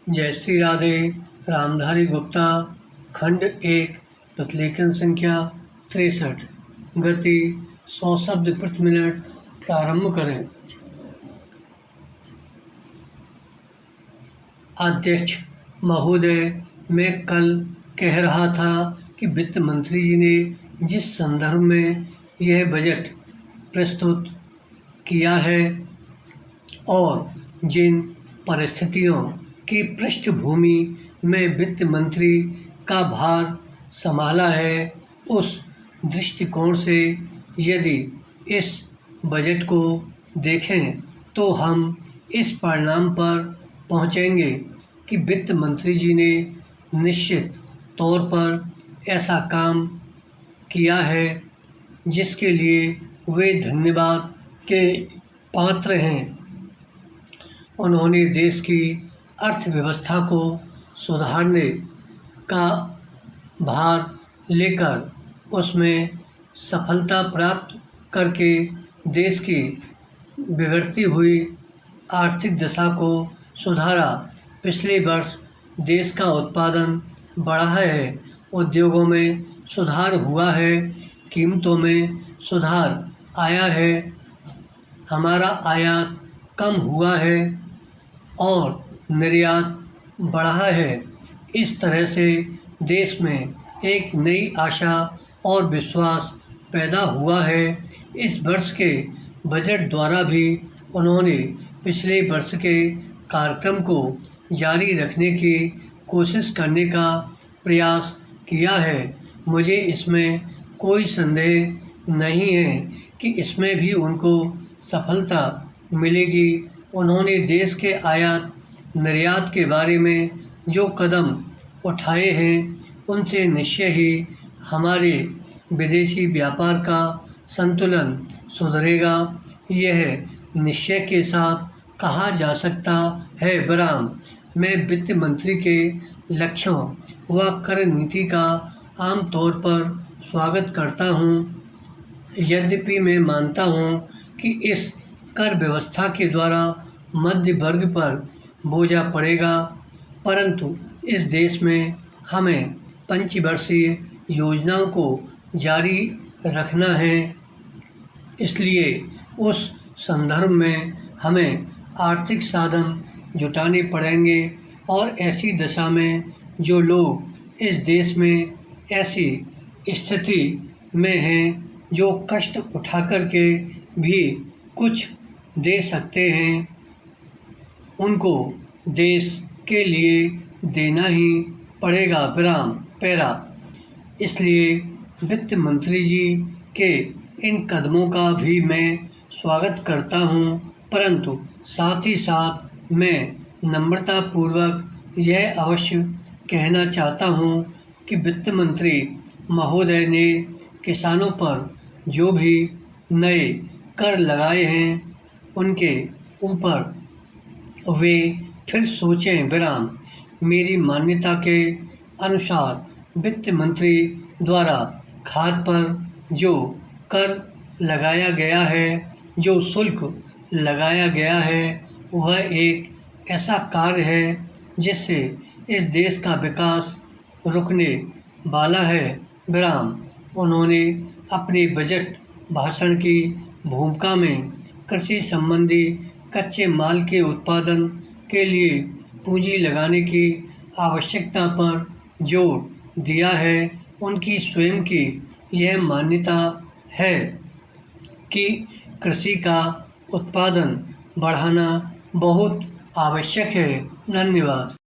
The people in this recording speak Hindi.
जय श्री राधे। रामधारी गुप्ता, खंड 1, प्रतिलेखन संख्या 63, गति 100 शब्द प्रति मिनट। प्रारंभ करें। अध्यक्ष महोदय, मैं कल कह रहा था कि वित्त मंत्री जी ने जिस संदर्भ में यह बजट प्रस्तुत किया है और जिन परिस्थितियों की पृष्ठभूमि में वित्त मंत्री का भार संभाला है, उस दृष्टिकोण से यदि इस बजट को देखें तो हम इस परिणाम पर पहुंचेंगे कि वित्त मंत्री जी ने निश्चित तौर पर ऐसा काम किया है जिसके लिए वे धन्यवाद के पात्र हैं। उन्होंने देश की अर्थव्यवस्था को सुधारने का भार लेकर उसमें सफलता प्राप्त करके देश की बिगड़ती हुई आर्थिक दशा को सुधारा। पिछले वर्ष देश का उत्पादन बढ़ा है, उद्योगों में सुधार हुआ है, कीमतों में सुधार आया है, हमारा आयात कम हुआ है और निर्यात बढ़ा है। इस तरह से देश में एक नई आशा और विश्वास पैदा हुआ है। इस वर्ष के बजट द्वारा भी उन्होंने पिछले वर्ष के कार्यक्रम को जारी रखने की कोशिश करने का प्रयास किया है। मुझे इसमें कोई संदेह नहीं है कि इसमें भी उनको सफलता मिलेगी। उन्होंने देश के आयात निर्यात के बारे में जो कदम उठाए हैं, उनसे निश्चय ही हमारे विदेशी व्यापार का संतुलन सुधरेगा। यह निश्चय के साथ कहा जा सकता है। विराम। मैं वित्त मंत्री के लक्ष्यों व कर नीति का आमतौर पर स्वागत करता हूं। यद्यपि मैं मानता हूं कि इस कर व्यवस्था के द्वारा मध्य वर्ग पर बोझा पड़ेगा, परंतु इस देश में हमें पंचवर्षीय योजनाओं को जारी रखना है। इसलिए उस संदर्भ में हमें आर्थिक साधन जुटाने पड़ेंगे और ऐसी दशा में जो लोग इस देश में ऐसी स्थिति में हैं जो कष्ट उठाकर के भी कुछ दे सकते हैं, उनको देश के लिए देना ही पड़ेगा। विराम। पैरा। इसलिए वित्त मंत्री जी के इन कदमों का भी मैं स्वागत करता हूं, परंतु साथ ही साथ मैं नम्रतापूर्वक यह अवश्य कहना चाहता हूं कि वित्त मंत्री महोदय ने किसानों पर जो भी नए कर लगाए हैं, उनके ऊपर वे फिर सोचें। विराम। मेरी मान्यता के अनुसार वित्त मंत्री द्वारा खाद पर जो कर लगाया गया है, जो शुल्क लगाया गया है, वह एक ऐसा कार्य है जिससे इस देश का विकास रुकने वाला है। विराम। उन्होंने अपने बजट भाषण की भूमिका में कृषि संबंधी कच्चे माल के उत्पादन के लिए पूंजी लगाने की आवश्यकता पर जोर दिया है। उनकी स्वयं की यह मान्यता है कि कृषि का उत्पादन बढ़ाना बहुत आवश्यक है। धन्यवाद।